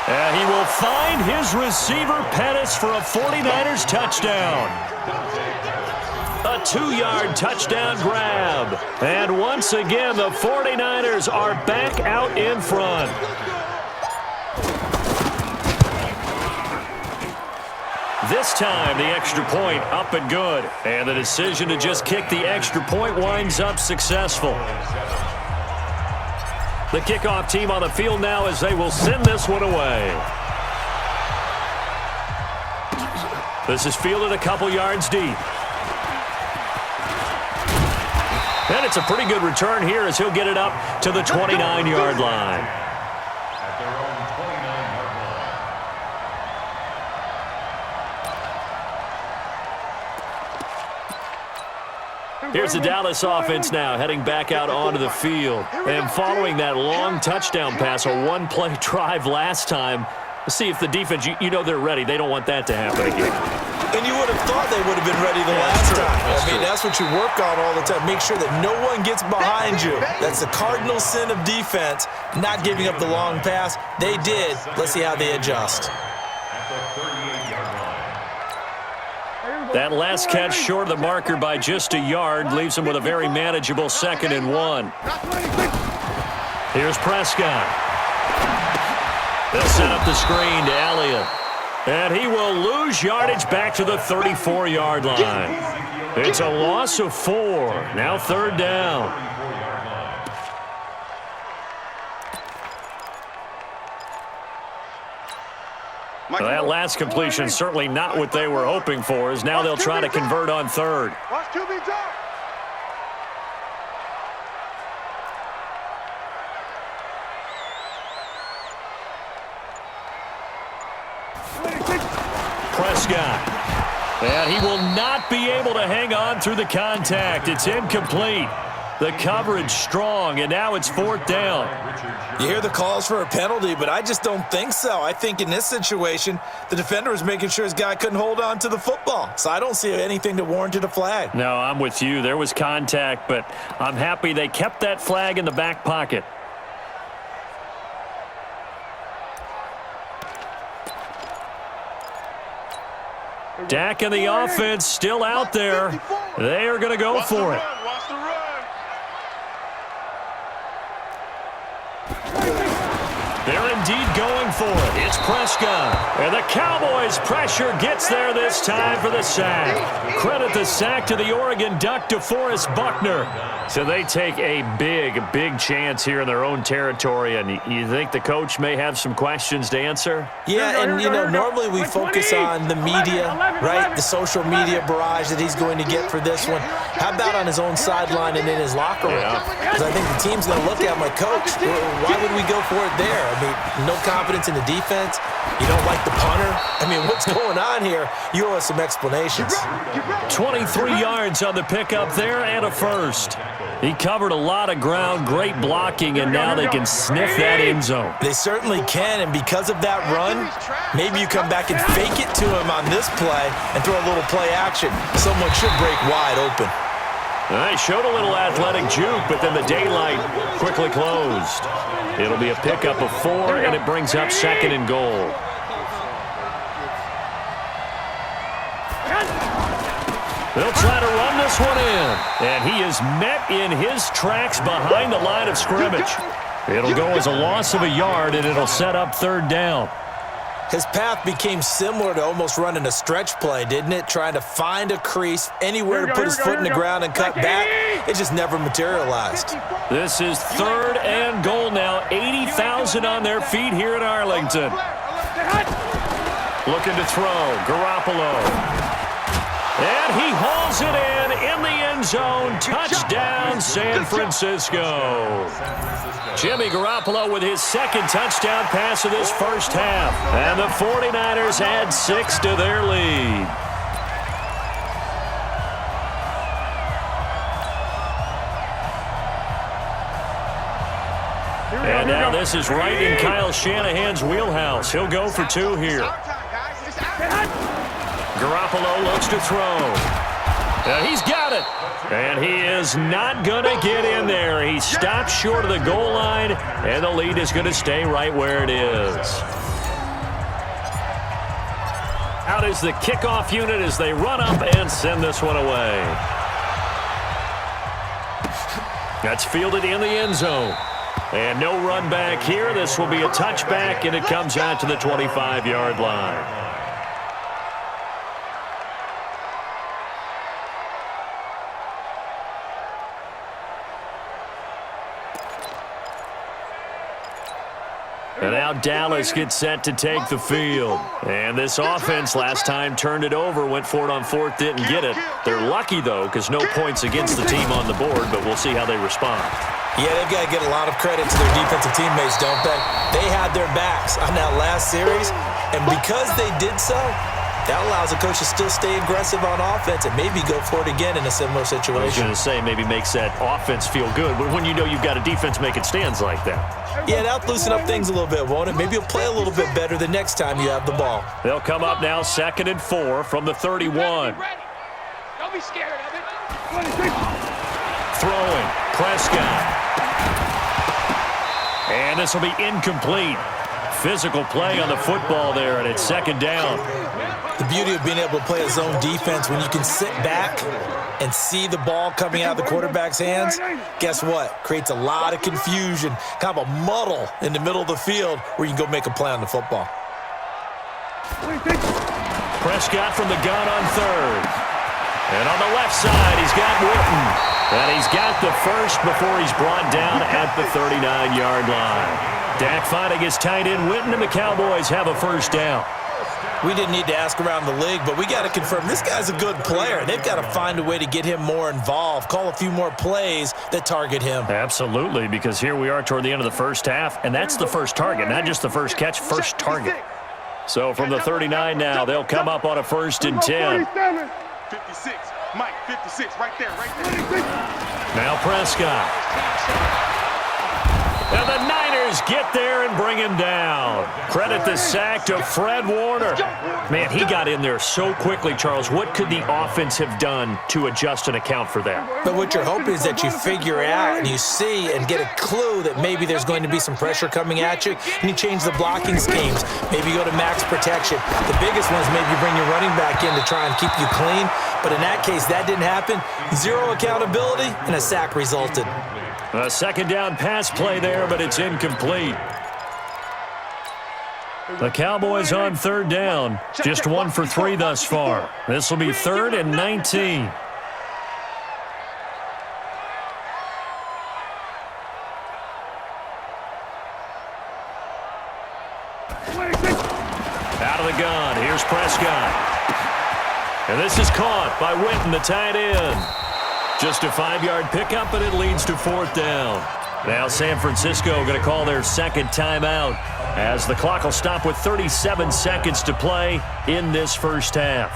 And he will find his receiver, Pettis, for a 49ers touchdown. A 2-yard touchdown grab. And once again, the 49ers are back out in front. This time, the extra point up and good. And the decision to just kick the extra point winds up successful. The kickoff team on the field now as they will send this one away. This is fielded a couple yards deep. And it's a pretty good return here as he'll get it up to the 29-yard line. Here's the Dallas offense now heading back out onto the field. And following that long touchdown pass, a one-play drive last time, let's see if the defense, you know they're ready. They don't want that to happen again. And you would have thought they would have been ready the last time. That's what you work on all the time. Make sure that no one gets behind you. That's the cardinal sin of defense, not giving up the long pass. They did. Let's see how they adjust. That last catch short of the marker by just a yard leaves him with a very manageable 2nd and 1. Here's Prescott. They'll set up the screen to Elliott. And he will lose yardage back to the 34-yard line. It's a loss of 4. Now 3rd down. Well, that last completion certainly not what they were hoping for, as now they'll try to convert on 3rd. Prescott. And he will not be able to hang on through the contact. It's incomplete. The coverage strong, and now it's 4th down. You hear the calls for a penalty, but I just don't think so. I think in this situation, the defender was making sure his guy couldn't hold on to the football. So I don't see anything that warranted a flag. No, I'm with you. There was contact, but I'm happy they kept that flag in the back pocket. Dak and the offense still out there. They are going to go for it. They're indeed going for it. It's Prescott. And the Cowboys' pressure gets there this time for the sack. Credit the sack to the Oregon Duck, DeForest Buckner. So they take a big chance here in their own territory. And you think the coach may have some questions to answer? Yeah, and, normally we focus on the media, right? The social media barrage that he's going to get for this one. How about on his own sideline and in his locker room? Because I think the team's going to look at him like, Coach, why would we go for it there? I mean, no confidence in the defense. You don't like the punter. I mean, what's going on here? You owe us some explanations. 23 yards on the pickup there and a first. He covered a lot of ground, great blocking, and now they can sniff that end zone. They certainly can, and because of that run, maybe you come back and fake it to him on this play and throw a little play action. Someone should break wide open. He showed a little athletic juke, but then the daylight quickly closed. It'll be a pickup of 4, and it brings up 2nd and goal. They'll try to run this one in, and he is met in his tracks behind the line of scrimmage. It'll go as a loss of a yard, and it'll set up 3rd down. His path became similar to almost running a stretch play, didn't it? Trying to find a crease, anywhere to put his foot in the ground and cut back. It just never materialized. This is 3rd and goal now. 80,000 on their feet here in Arlington. Looking to throw. Garoppolo. And he hauls it in the end zone. Touchdown, San Francisco. Jimmy Garoppolo with his 2nd touchdown pass of this first half. And the 49ers add 6 to their lead. And now this is right in Kyle Shanahan's wheelhouse. He'll go for 2 here. Garoppolo looks to throw. He's got it. And he is not going to get in there. He stopped short of the goal line, and the lead is going to stay right where it is. Out is the kickoff unit as they run up and send this one away. That's fielded in the end zone. And no run back here. This will be a touchback, and it comes out to the 25-yard line. And now Dallas gets set to take the field. And this offense last time turned it over, went for it on fourth, didn't get it. They're lucky, though, because no points against the team on the board, but we'll see how they respond. Yeah, they've got to get a lot of credit to their defensive teammates, don't they? They had their backs on that last series, and because they did so, that allows the coach to still stay aggressive on offense and maybe go for it again in a similar situation. I was going to say maybe makes that offense feel good, but when you know you've got a defense making stands like that. Yeah, that'll loosen up things a little bit, won't it? Maybe you'll play a little bit better the next time you have the ball. They'll come up now 2nd and 4 from the 31. Don't be scared of it. Throwing, Prescott. And this will be incomplete. Physical play on the football there, and it's 2nd down. The beauty of being able to play a zone defense when you can sit back and see the ball coming out of the quarterback's hands, guess what? Creates a lot of confusion, kind of a muddle in the middle of the field where you can go make a play on the football. Prescott from the gun on 3rd. And on the left side, he's got Witten. And he's got the first before he's brought down at the 39-yard line. Dak finding his tight end Witten, and the Cowboys have a first down. We didn't need to ask around the league, but we got to confirm this guy's a good player. They've got to find a way to get him more involved, call a few more plays that target him. Absolutely, because here we are toward the end of the first half, and that's the first target, not just the first catch, first target. So from the 39 now, they'll come up on a 1st and 10. 56, Mike, 56, right there, right there. Now Prescott. And the Niners get there and bring him down. Credit the sack to Fred Warner. Man, he got in there so quickly, Charles. What could the offense have done to adjust and account for that? But what you're hoping is that you figure out and you see and get a clue that maybe there's going to be some pressure coming at you, and you change the blocking schemes. Maybe go to max protection. The biggest one is maybe you bring your running back in to try and keep you clean. But in that case, that didn't happen. Zero accountability, and a sack resulted. A 2nd down pass play there, but it's incomplete. The Cowboys on 3rd down. Just 1 for 3 thus far. This will be 3rd and 19. Out of the gun. Here's Prescott. And this is caught by Witten, the tight end. Just a 5-yard pickup, and it leads to 4th down. Now San Francisco going to call their 2nd timeout as the clock will stop with 37 seconds to play in this first half.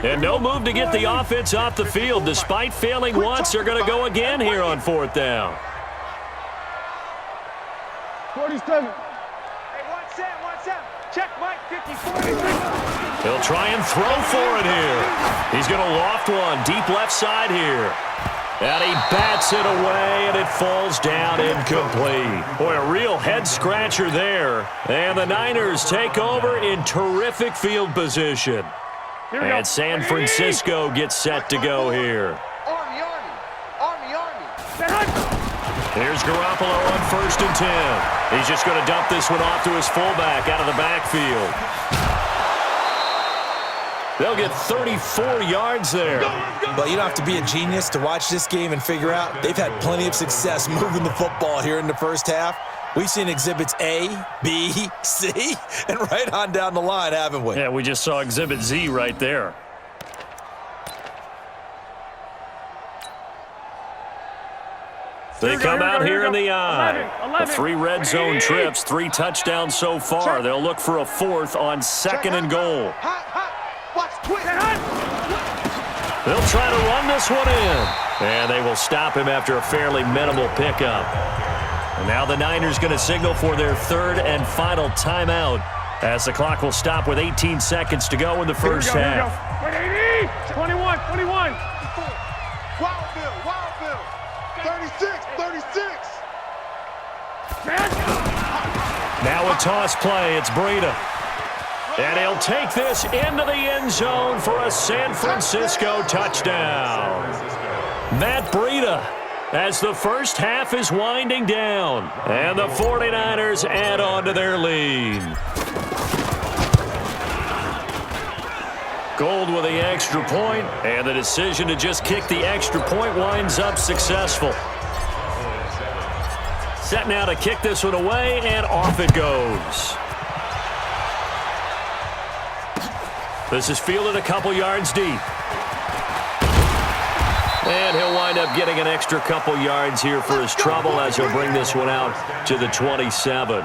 And no move to get the offense off the field. Despite failing once, they're going to go again here on 4th down. 47. Hey, 1-7. Check, Mike, 54. He'll try and throw for it here. He's going to loft one deep left side here. And he bats it away, and it falls down incomplete. Boy, a real head-scratcher there. And the Niners take over in terrific field position. And San Francisco gets set to go here. Army. Here's Garoppolo on 1st and 10. He's just going to dump this one off to his fullback out of the backfield. They'll get 34 yards there. But you don't have to be a genius to watch this game and figure out they've had plenty of success moving the football here in the first half. We've seen exhibits A, B, C, and right on down the line, haven't we? Yeah, we just saw exhibit Z right there. They come out here in the eye. 3 red zone trips, 3 touchdowns so far. They'll look for a 4th on 2nd and goal. They'll try to run this one in. And they will stop him after a fairly minimal pickup. And now the Niners going to signal for their 3rd and final timeout as the clock will stop with 18 seconds to go in the first half. 21, 21. Wildville. 36. Now a toss play. It's Breida. And he'll take this into the end zone for a San Francisco touchdown. Matt Breida, as the first half is winding down. And the 49ers add on to their lead. Gold with the extra point, and the decision to just kick the extra point winds up successful. Set now to kick this one away, and off it goes. This is fielded a couple yards deep. And he'll wind up getting an extra couple yards here for his trouble as he'll bring this one out to the 27.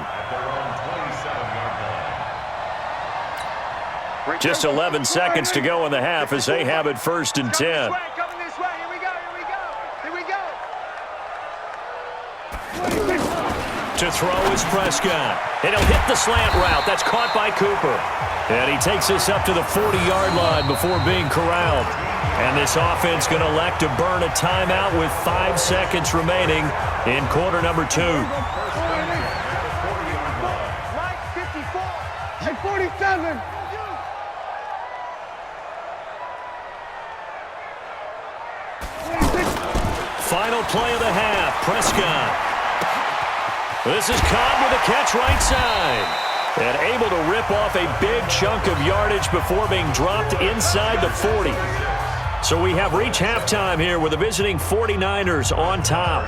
Just 11 seconds to go in the half as they have it 1st and 10. Coming this way. Here we go. To throw is Prescott. And he'll hit the slant route. That's caught by Cooper. And he takes this up to the 40-yard line before being corralled. And this offense going to elect to burn a timeout with 5 seconds remaining in quarter number 2. Mike, 54. And 47. Final play of the half. Prescott. This is Cobb with a catch right side. And able to rip off a big chunk of yardage before being dropped inside the 40. So we have reached halftime here with the visiting 49ers on top.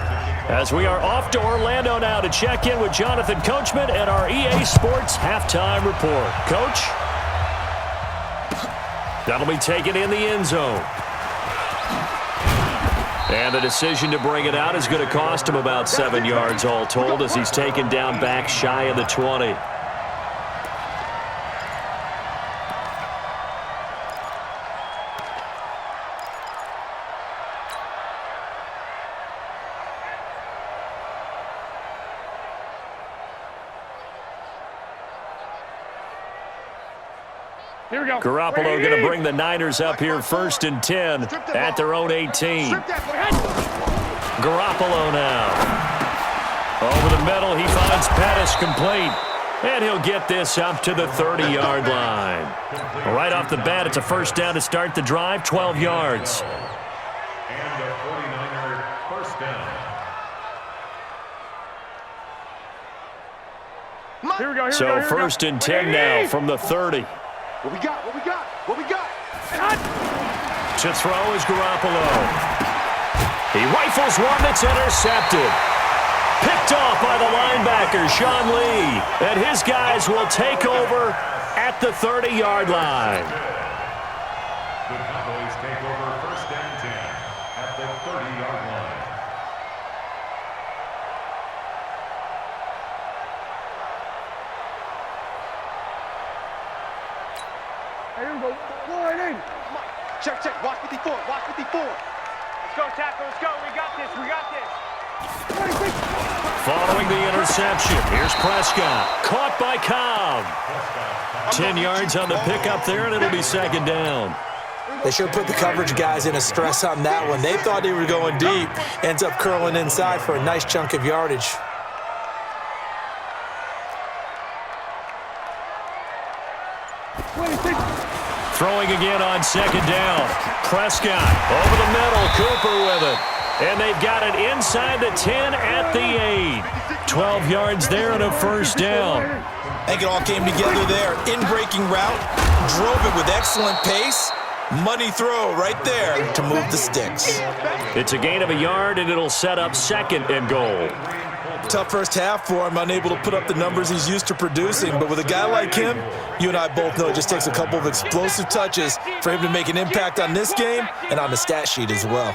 As we are off to Orlando now to check in with Jonathan Coachman and our EA Sports halftime report. Coach? That'll be taken in the end zone. And the decision to bring it out is going to cost him about 7 yards all told as he's taken down back shy of the 20. Here we go. Garoppolo going to bring the Niners up here 1st and 10 at their own 18. Garoppolo now. Over the middle, he finds Pettis complete. And he'll get this up to the 30-yard line. Right off the bat, it's a first down to start the drive, 12 yards. And the 49er first down. Here we go. So 1st and 10 now from the 30. What we got? To throw is Garoppolo. He rifles one that's intercepted. Picked off by the linebacker, Sean Lee. And his guys will take over at the 30-yard line. The Cowboys take over 1st and 10 at the 30-yard line. Here we go. Go right in. Check. Watch 54. Let's go, tackle. Let's go. We got this. 26. Following the interception, here's Prescott. Caught by Cobb. 10 yards on the pickup there, and it'll be 2nd down. They sure put the coverage guys in a stress on that one. They thought they were going deep. Ends up curling inside for a nice chunk of yardage. Throwing again on 2nd down. Prescott over the middle. Cooper with it. And they've got it inside the 10 at the 8. 12 yards there and a first down. I think it all came together there. In-breaking route. Drove it with excellent pace. Money throw right there to move the sticks. It's a gain of a yard, and it'll set up 2nd and goal. Tough first half for him, unable to put up the numbers he's used to producing. But with a guy like him, you and I both know it just takes a couple of explosive touches for him to make an impact on this game and on the stat sheet as well.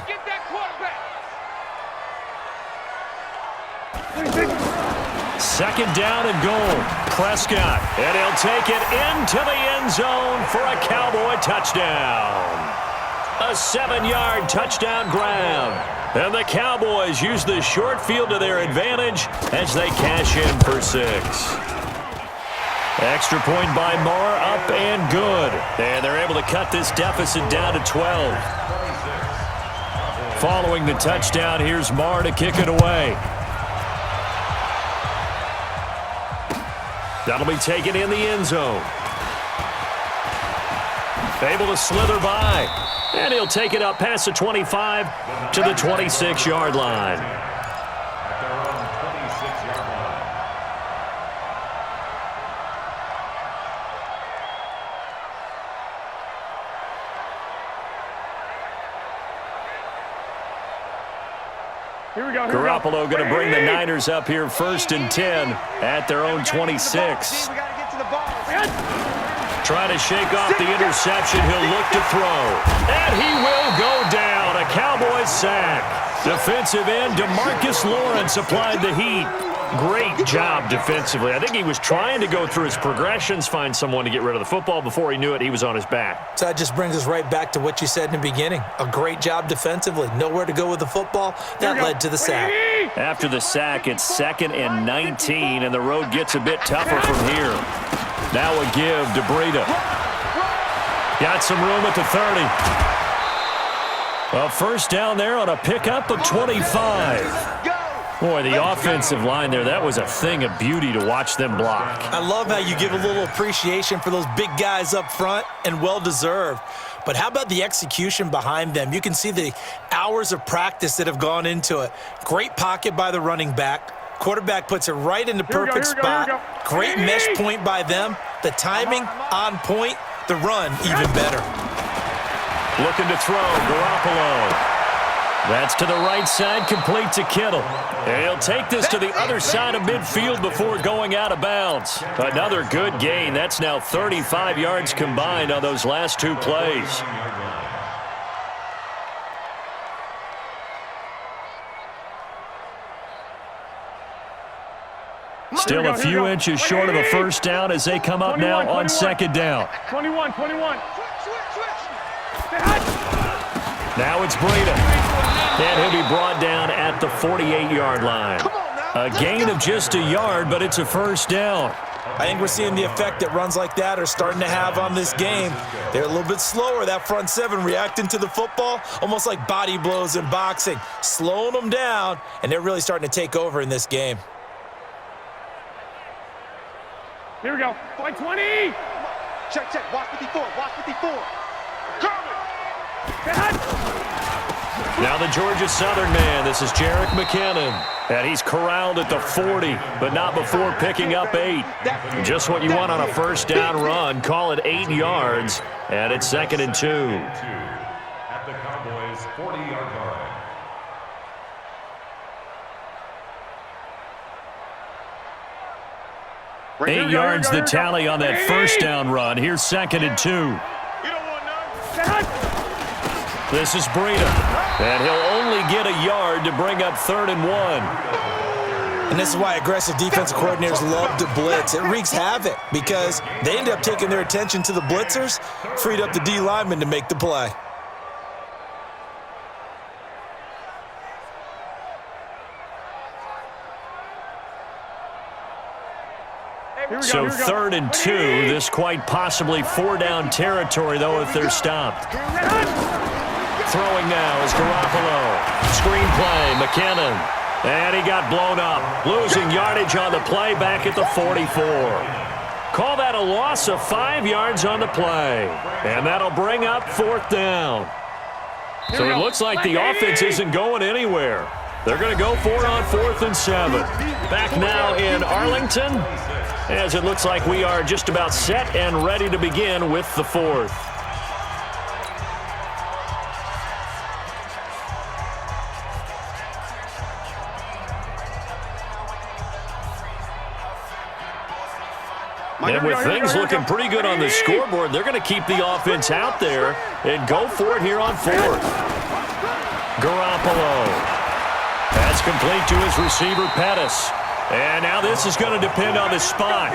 2nd down and goal. Prescott, and he'll take it into the end zone for a Cowboy touchdown. A 7-yard touchdown grab. And the Cowboys use the short field to their advantage as they cash in for 6. Extra point by Marr, up and good. And they're able to cut this deficit down to 12. Following the touchdown, here's Marr to kick it away. That'll be taken in the end zone. Able to slither by. And he'll take it up past the 25 to the 26-yard line. At their own 26-yard line. Here we go. Garoppolo going to bring the Niners up here 1st and 10 at their own 26. We got to get to the ball. Trying to shake off the interception. He'll look to throw. And he will go down. A Cowboys sack. Defensive end DeMarcus Lawrence applied the heat. Great job defensively. I think he was trying to go through his progressions, find someone to get rid of the football. Before he knew it, he was on his back. So that just brings us right back to what you said in the beginning. A great job defensively. Nowhere to go with the football. That led to the sack. After the sack, it's 2nd and 19, and the road gets a bit tougher from here. Now a give to Breida. Got some room at the 30. A first down there on a pickup of 25. Boy, the offensive line there, that was a thing of beauty to watch them block. I love how you give a little appreciation for those big guys up front, and well-deserved. But how about the execution behind them? You can see the hours of practice that have gone into it. Great pocket by the running back. Quarterback puts it right in the perfect spot. Great mesh point by them. The timing on point. The run even better. Looking to throw, Garoppolo. That's to the right side, complete to Kittle. And he'll take this to the other side of midfield before going out of bounds. Another good gain. That's now 35 yards combined on those last 2 plays. Still a few inches short of a first down as they come up now on 2nd down. 21. Now it's Breida. And he'll be brought down at the 48-yard line. A gain of just a yard, but it's a first down. I think we're seeing the effect that runs like that are starting to have on this game. They're a little bit slower, that front 7, reacting to the football, almost like body blows in boxing, slowing them down, and they're really starting to take over in this game. Here we go. Play 20. Check. Watch 54. Coming. Now the Georgia Southern man. This is Jerick McKinnon. And he's corralled at the 40, but not before picking up 8. Just what you want on a first down run. Call it 8 yards, and it's 2nd and 2. At the Cowboys' 40-yard line. Eight yards the tally on that first down run. Here's 2nd and 2. You don't want none. This is Breida. And he'll only get a yard to bring up 3rd and 1. And this is why aggressive defensive coordinators love to blitz. It wreaks havoc because they end up taking their attention to the blitzers, freed up the D lineman to make the play. So 3rd and 2. This quite possibly 4-down territory, though, if they're stopped. Throwing now is Garoppolo. Screenplay, McKinnon. And he got blown up. Losing yardage on the play back at the 44. Call that a loss of 5 yards on the play. And that'll bring up 4th down. So it looks like the offense isn't going anywhere. They're going to go for it on 4th and 7. Back now in Arlington, as it looks like we are just about set and ready to begin with the 4th. And with things looking pretty good on the scoreboard, they're going to keep the offense out there and go for it here on 4th. Garoppolo. That's complete to his receiver, Pettis. And now this is going to depend on the spot.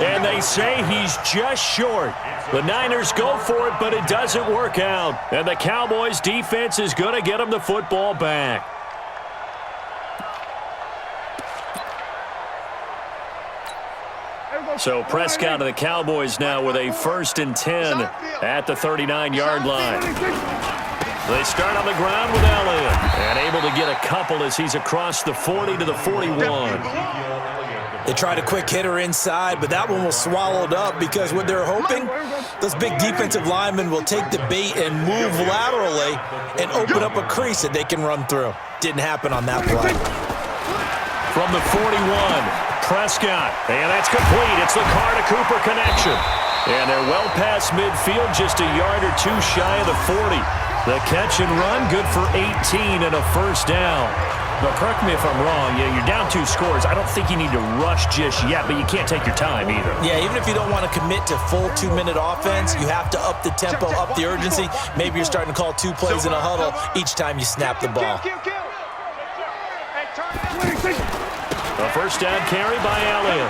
And they say he's just short. The Niners go for it, but it doesn't work out. And the Cowboys defense is going to get him the football back. So Prescott of the Cowboys now with a 1st and 10 at the 39-yard line. They start on the ground with Elliott and able to get a couple as he's across the 40 to the 41. They tried a quick hitter inside, but that one was swallowed up because what they're hoping, those big defensive linemen will take the bait and move laterally and open up a crease that they can run through. Didn't happen on that play. From the 41, Prescott, and that's complete. It's the Carr-to-Cooper connection. And they're well past midfield, just a yard or two shy of the 40. The catch and run, good for 18 and a 1st down. But correct me if I'm wrong, you're down 2 scores. I don't think you need to rush just yet, but you can't take your time either. Yeah, even if you don't want to commit to full 2-minute offense, you have to up the tempo, up the urgency. Maybe you're starting to call 2 plays in a huddle each time you snap the ball. A 1st down carry by Elliott.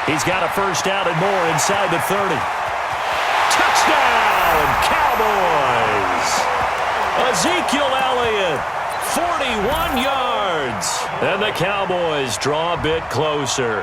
He's got a 1st down and more inside the 30. Touchdown, Cowboys! Ezekiel Elliott, 41 yards. And the Cowboys draw a bit closer.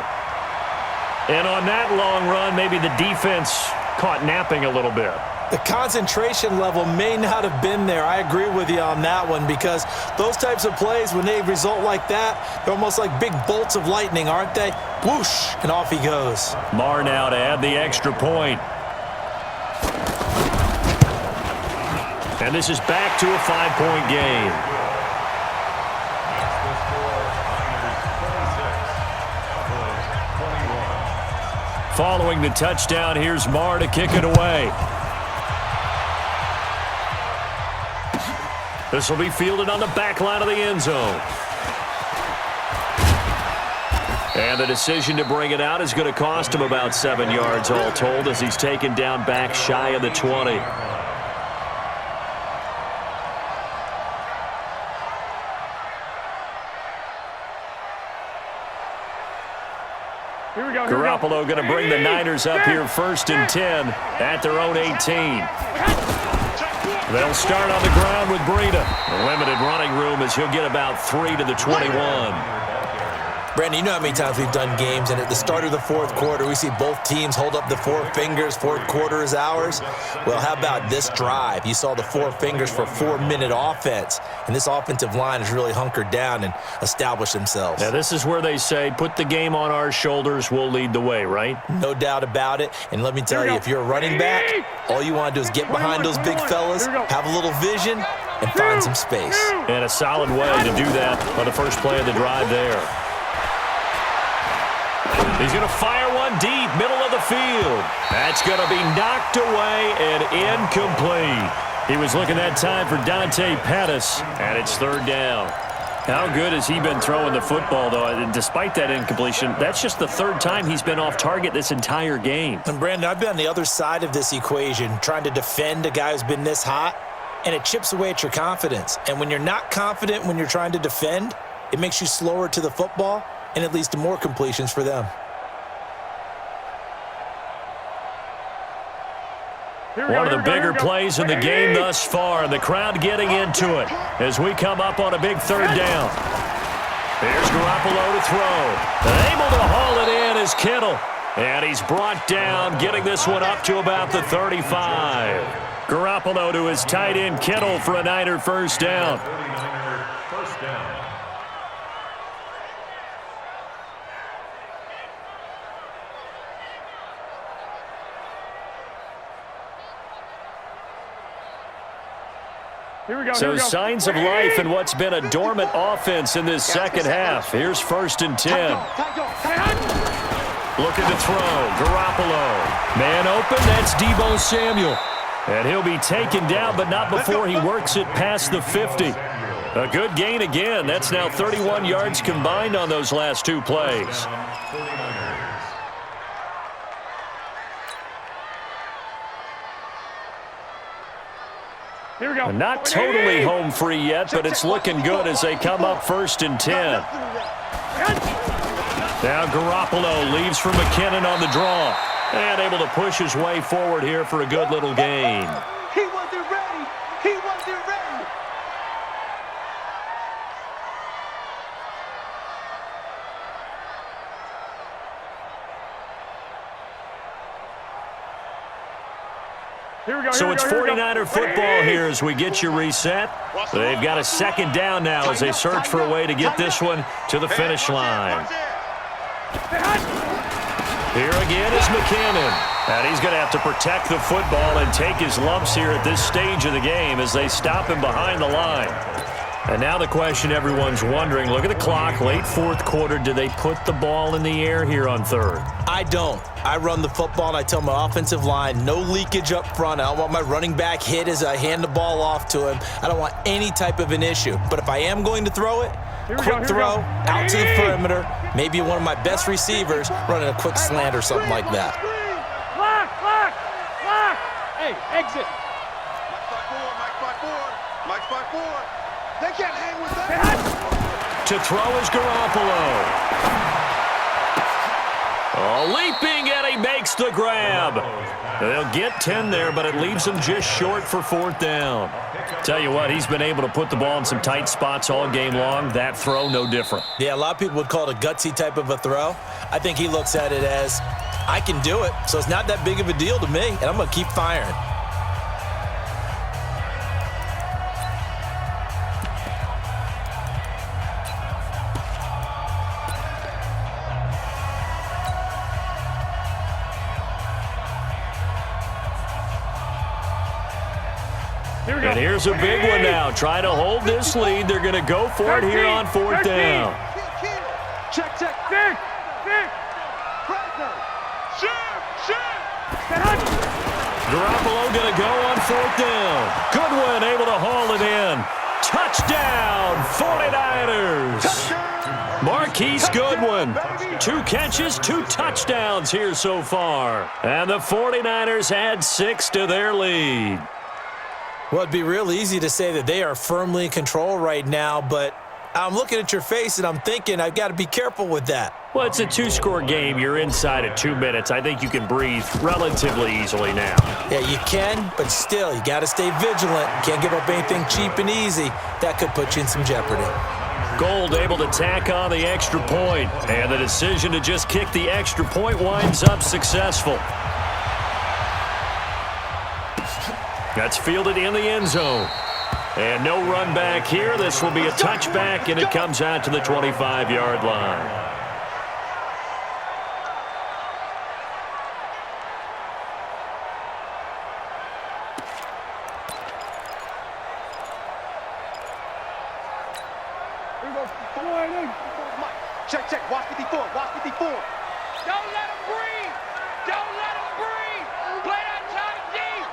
And on that long run, maybe the defense caught napping a little bit. The concentration level may not have been there. I agree with you on that one because those types of plays, when they result like that, they're almost like big bolts of lightning, aren't they? Whoosh, and off he goes. Marr now to add the extra point. And this is back to a 5-point game. Following the touchdown, here's Marr to kick it away. This will be fielded on the back line of the end zone. And the decision to bring it out is going to cost him about 7 yards all told as he's taken down back shy of the 20. Garoppolo going to bring the Niners up here 1st and 10 at their own 18. They'll start on the ground with Breida. Limited running room as he'll get about 3 to the 21. Brandon, you know how many times we've done games, and at the start of the 4th quarter, we see both teams hold up the 4 fingers, 4th quarter is ours. Well, how about this drive? You saw the 4 fingers for 4-minute offense, and this offensive line has really hunkered down and established themselves. Now, this is where they say, put the game on our shoulders, we'll lead the way, right? No doubt about it, and let me tell you, if you're a running back, all you want to do is get behind those big fellas, have a little vision, and find some space. And a solid way to do that on the first play of the drive there. He's going to fire one deep, middle of the field. That's going to be knocked away and incomplete. He was looking that time for Dante Pettis, and it's 3rd down. How good has he been throwing the football, though? And despite that incompletion, that's just the 3rd time he's been off target this entire game. And, Brandon, I've been on the other side of this equation, trying to defend a guy who's been this hot, and it chips away at your confidence. And when you're not confident when you're trying to defend, it makes you slower to the football, and it leads to more completions for them. One of the bigger plays in the game thus far, and the crowd getting into it as we come up on a big 3rd down. Here's Garoppolo to throw. Able to haul it in is Kittle. And he's brought down, getting this one up to about the 35. Garoppolo to his tight end Kittle for a Niner 1st down. So signs of life in what's been a dormant offense in this 2nd half. Here's 1st and 10. Looking to throw. Garoppolo. Man open. That's Deebo Samuel. And he'll be taken down, but not before he works it past the 50. A good gain again. That's now 31 yards combined on those last 2 plays. Here we go. Not totally home free yet, but it's looking good as they come up 1st and 10. Now Garoppolo leaves for McKinnon on the draw. And able to push his way forward here for a good little gain. He wasn't ready. He wasn't ready. So it's 49er football here as we get you reset. They've got a second down now as they search for a way to get this one to the finish line. Here again is McKinnon. And he's going to have to protect the football and take his lumps here at this stage of the game as they stop him behind the line. And now the question everyone's wondering, look at the clock, late fourth quarter, do they put the ball in the air here on third? I don't. I run the football and I tell my offensive line, no leakage up front. I don't want my running back hit as I hand the ball off to him. I don't want any type of an issue. But if I am going to throw it, quick throw, out to the perimeter, maybe one of my best receivers running a quick slant or something like that. Lock! Hey, exit! Mike's by four. They can't hang with that. To throw is Garoppolo. Oh, leaping, and he makes the grab. They'll get 10 there, but it leaves them just short for fourth down. Tell you what, he's been able to put the ball in some tight spots all game long. That throw, no different. Yeah, a lot of people would call it a gutsy type of a throw. I think he looks at it as, I can do it, so it's not that big of a deal to me, and I'm going to keep firing. And here's a big one now. Trying to hold this lead. They're going to go for it here on fourth down. Check. Dick! Garoppolo going to go on fourth down. Goodwin able to haul it in. Touchdown, 49ers. Marquise Goodwin. 2 catches, 2 touchdowns here so far. And the 49ers add 6 to their lead. Well, it'd be real easy to say that they are firmly in control right now, but I'm looking at your face and I'm thinking I've got to be careful with that. Well, it's a 2-score game. You're inside at 2 minutes. I think you can breathe relatively easily now. Yeah, you can, but still, you got to stay vigilant. Can't give up anything cheap and easy. That could put you in some jeopardy. Gold able to tack on the extra point, and the decision to just kick the extra point winds up successful. That's fielded in the end zone. And no run back here. This will be a touchback, and it comes out to the 25-yard line. Check. Watch 54. Don't let him breathe! Play that time deep!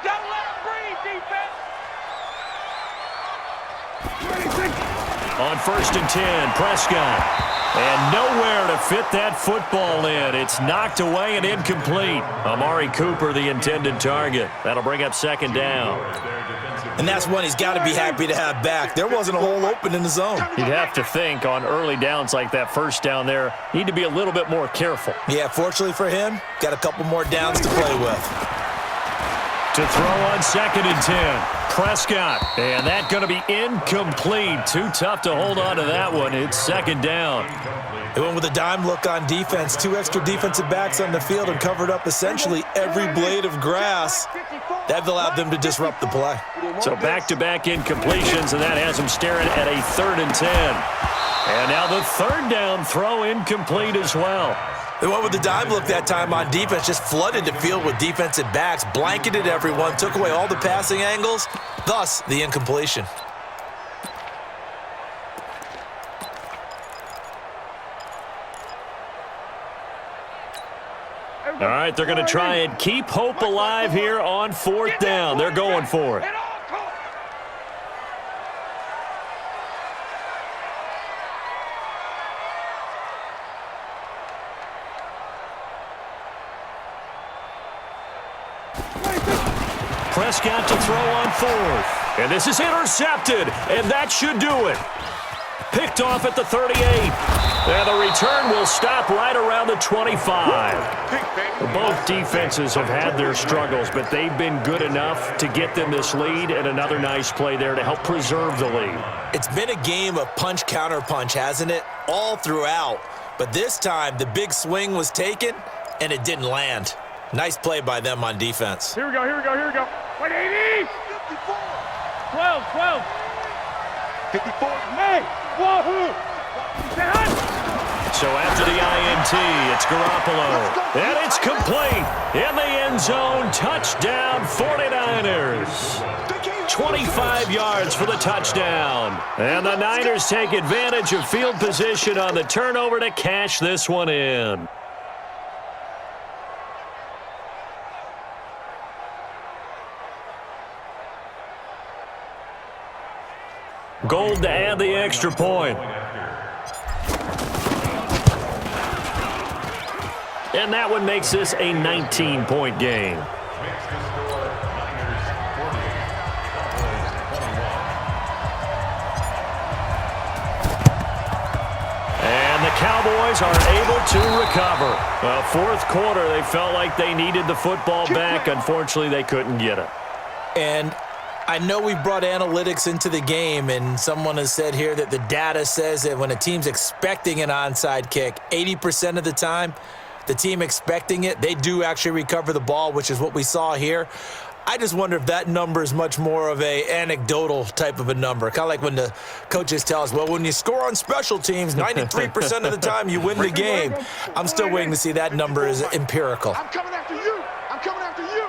Don't let him breathe, defense! On 1st and 10, Prescott. And nowhere to fit that football in. It's knocked away and incomplete. Amari Cooper, the intended target. That'll bring up 2nd down. And that's one he's got to be happy to have back. There wasn't a hole open in the zone. You'd have to think on early downs like that first down there, need to be a little bit more careful. Yeah, fortunately for him, got a couple more downs to play with. To throw on 2nd and 10. Prescott. And that's going to be incomplete. Too tough to hold on to that one. It's 2nd down. They went with a dime look on defense. 2 extra defensive backs on the field and covered up essentially every blade of grass. That allowed them to disrupt the play. So back-to-back incompletions, and that has them staring at a 3rd and 10. And now the 3rd down throw incomplete as well. They went with the dime look that time on defense, just flooded the field with defensive backs, blanketed everyone, took away all the passing angles, thus the incompletion. All right, they're going to try and keep hope alive here on 4th down. They're going for it. Prescott to throw on 4th. And this is intercepted, and that should do it. Picked off at the 38. And the return will stop right around the 25. Both defenses have had their struggles, but they've been good enough to get them this lead, and another nice play there to help preserve the lead. It's been a game of punch-counter-punch, hasn't it? All throughout. But this time, the big swing was taken, and it didn't land. Nice play by them on defense. Here we go, here we go, here we go. 180! 54. 12, 12. 54. Hey! Wahoo! So after the INT, it's Garoppolo. And it's complete. In the end zone, touchdown 49ers. 25 yards for the touchdown. And the Niners take advantage of field position on the turnover to cash this one in. Gold to add the extra point. And that one makes this a 19-point game. And the Cowboys are able to recover. Well, fourth quarter, they felt like they needed the football back. Unfortunately, they couldn't get it. And I know we brought analytics into the game, and someone has said here that the data says that when a team's expecting an onside kick, 80% of the time, the team expecting it, they do actually recover the ball, which is what we saw here. I just wonder if that number is much more of a anecdotal type of a number. Kind of like when the coaches tell us, well, when you score on special teams, 93% of the time you win the game. I'm still waiting to see that number is empirical. I'm coming after you. I'm coming after you.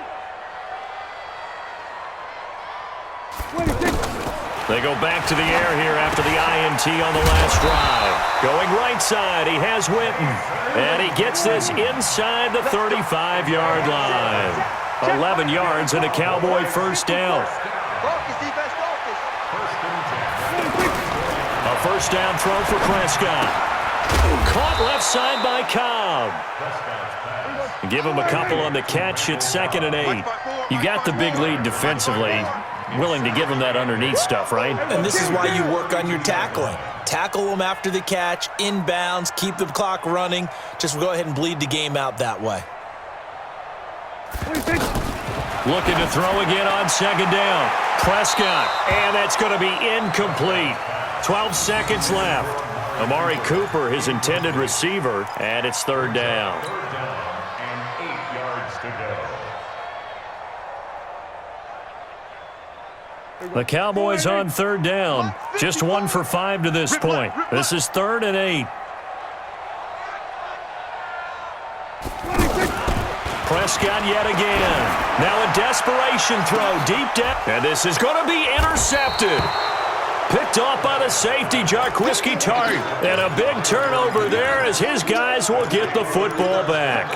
They go back to the air here after the INT on the last drive. Going right side, he has Witten. And he gets this inside the 35-yard line. 11 yards and a Cowboy first down. Focus, defense, focus. A first down throw for Prescott. Caught left side by Cobb. Give him a couple on the catch. It's 2nd and 8. You got the big lead defensively. Willing to give him that underneath stuff, right? And this is why you work on your tackling. Tackle them after the catch, inbounds, keep the clock running. Just go ahead and bleed the game out that way. Looking to throw again on 2nd down. Prescott, and that's going to be incomplete. 12 seconds left. Amari Cooper, his intended receiver, and it's 3rd down. 3rd down and 8 yards to go. The Cowboys on 3rd down. Just 1 for 5 to this point. This is 3rd and 8. Prescott yet again. Now a desperation throw deep down. And this is going to be intercepted. Picked off by the safety, Jarquiski Tart. And a big turnover there as his guys will get the football back.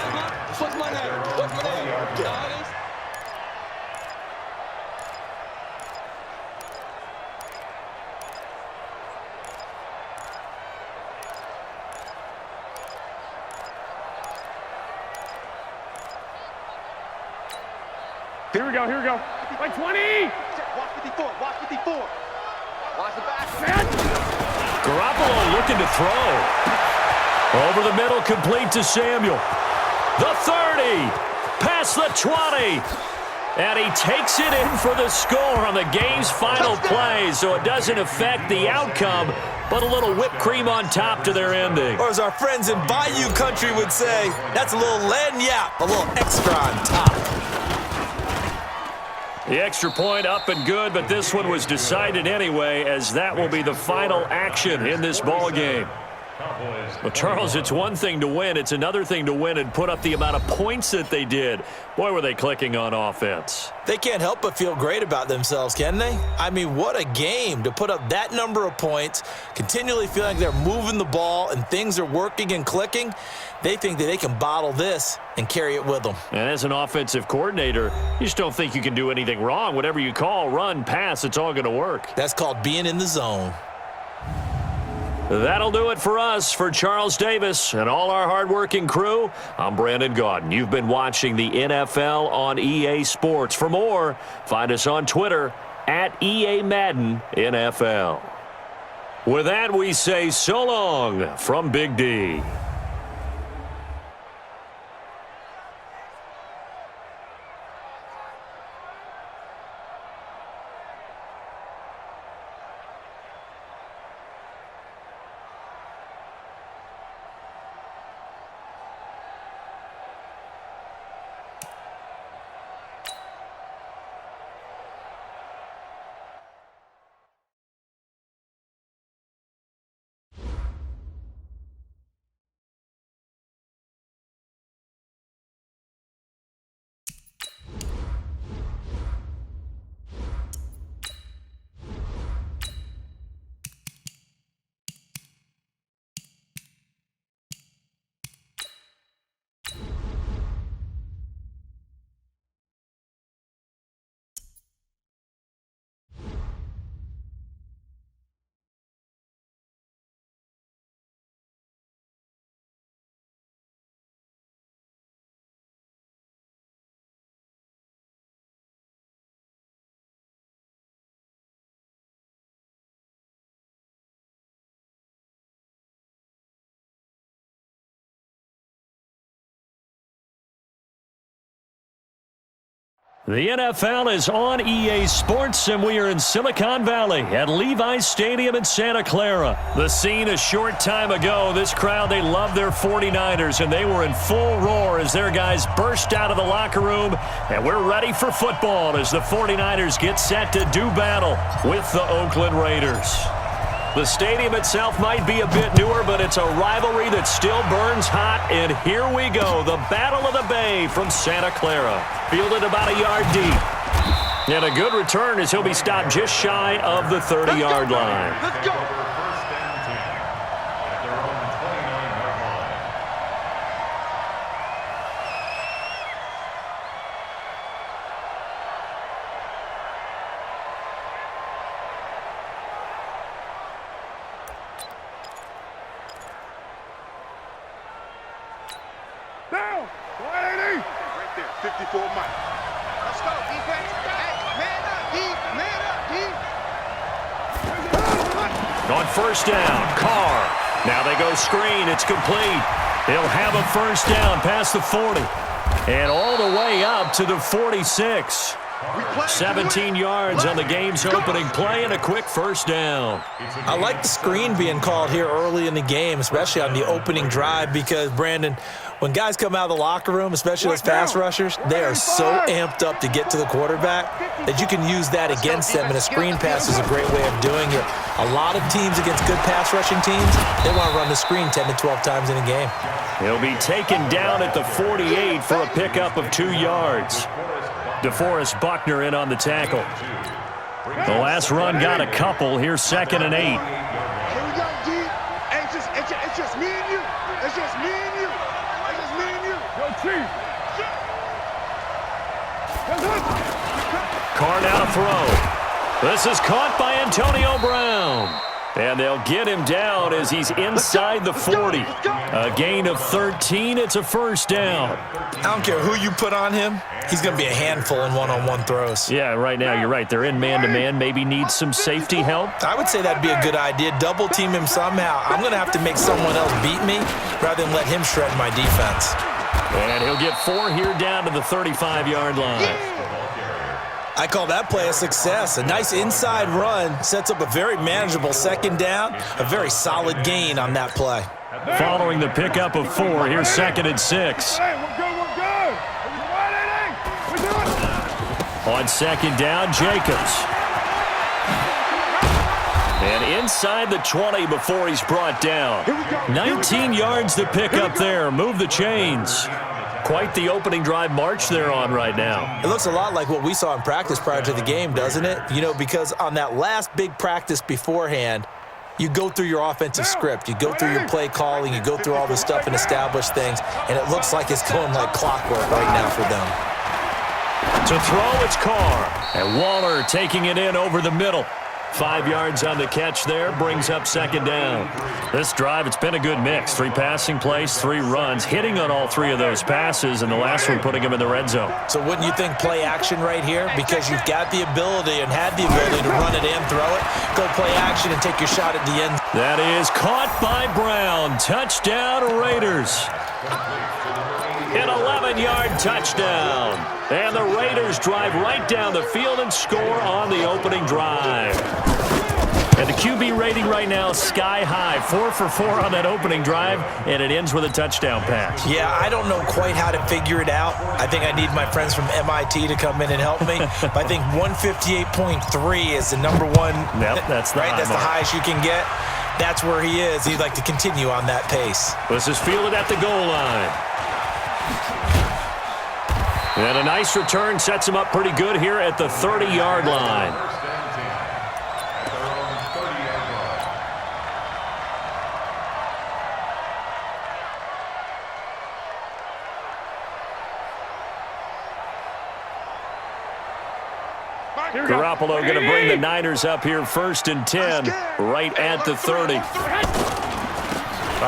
Here we go, here we go. 20! Watch 54, watch 54. Watch the back. Garoppolo looking to throw. Over the middle, complete to Samuel. The 30, past the 20. And he takes it in for the score on the game's final play, so it doesn't affect the outcome, but a little whipped cream on top to their ending. Or as our friends in Bayou Country would say, that's a little lagniappe, a little extra on top. The extra point up and good, but this one was decided anyway, as that will be the final action in this ball game. Well, Charles, it's one thing to win. It's another thing to win and put up the amount of points that they did. Boy, were they clicking on offense. They can't help but feel great about themselves, can they? I mean, what a game to put up that number of points, continually feeling like they're moving the ball and things are working and clicking. They think that they can bottle this and carry it with them. And as an offensive coordinator, you just don't think you can do anything wrong. Whatever you call, run, pass, it's all going to work. That's called being in the zone. That'll do it for us. For Charles Davis and all our hardworking crew, I'm Brandon Gaudin. You've been watching the NFL on EA Sports. For more, find us on Twitter at EA Madden NFL. With that, we say so long from Big D. The NFL is on EA Sports, and we are in Silicon Valley at Levi's Stadium in Santa Clara. The scene a short time ago, this crowd, they love their 49ers, and they were in full roar as their guys burst out of the locker room, and we're ready for football as the 49ers get set to do battle with the Oakland Raiders. The stadium itself might be a bit newer, but it's a rivalry that still burns hot. And here we go, the Battle of the Bay from Santa Clara. Fielded about a yard deep. And a good return as he'll be stopped just shy of the 30-yard line. Let's go. First and 10 at their own 29-yard line. Down. 180. Right there. 54 Mike. Let's go, defense. Hey, man up, D. Man up, D. On first down, Carr. Now they go screen. It's complete. He'll have a first down past the 40. And all the way up to the 46. 17 yards on the game's opening play and a quick first down. I like the screen being called here early in the game, especially on the opening drive, because, Brandon, when guys come out of the locker room, especially those pass rushers, they are so amped up to get to the quarterback that you can use that against them, and a screen pass is a great way of doing it. A lot of teams against good pass rushing teams, they want to run the screen 10 to 12 times in a game. He'll be taken down at the 48 for a pickup of 2 yards. DeForest Buckner in on the tackle. The last run got a couple. Here's 2nd and 8. Here we go, D. Hey, it's just me and you. It's just me and you. It's just me and you. Yo, Chief. Carr now to throw. This is caught by Antonio Brown. And they'll get him down as he's inside the 40. A gain of 13. It's a first down. I don't care who you put on him, he's going to be a handful in one-on-one throws. Yeah, right now you're right. They're in man-to-man. Maybe need some safety help. I would say that'd be a good idea. Double team him somehow. I'm going to have to make someone else beat me rather than let him shred my defense. And he'll get 4 here down to the 35-yard line. I call that play a success. A nice inside run sets up a very manageable 2nd down. A very solid gain on that play. Following the pickup of 4, here's 2nd and 6. Hey, we're good, we're good. 180. We're doing it. On 2nd down, Jacobs. And inside the 20 before he's brought down. 19 yards to pick up there. Move the chains. Quite the opening drive march they're on right now. It looks a lot like what we saw in practice prior to the game, doesn't it? You know, because on that last big practice beforehand, you go through your offensive script, you go through your play calling, you go through all the stuff and establish things, and it looks like it's going like clockwork right now for them. To throw, it's Carr. And Waller taking it in over the middle. 5 yards on the catch there, brings up 2nd down. This drive, it's been a good mix. 3 passing plays, 3 runs, hitting on all 3 of those passes, and the last one putting him in the red zone. So wouldn't you think play action right here? Because you've got the ability and had the ability to run it and throw it. Go play action and take your shot at the end. That is caught by Brown. Touchdown, Raiders. An 11-yard touchdown. And the Raiders drive right down the field and score on the opening drive. And the QB rating right now, sky high. 4 for 4 on that opening drive, and it ends with a touchdown pass. Yeah, I don't know quite how to figure it out. I think I need my friends from MIT to come in and help me. But I think 158.3 is the number one. Yep, that's the right. high That's mark. the highest you can get. That's where he is. He'd like to continue on that pace. This is fielded at the goal line. And a nice return sets him up pretty good here at the 30-yard line. First and 10 at their own 30-yard line. Garoppolo going to bring the Niners up here 1st and 10, right at the 30. A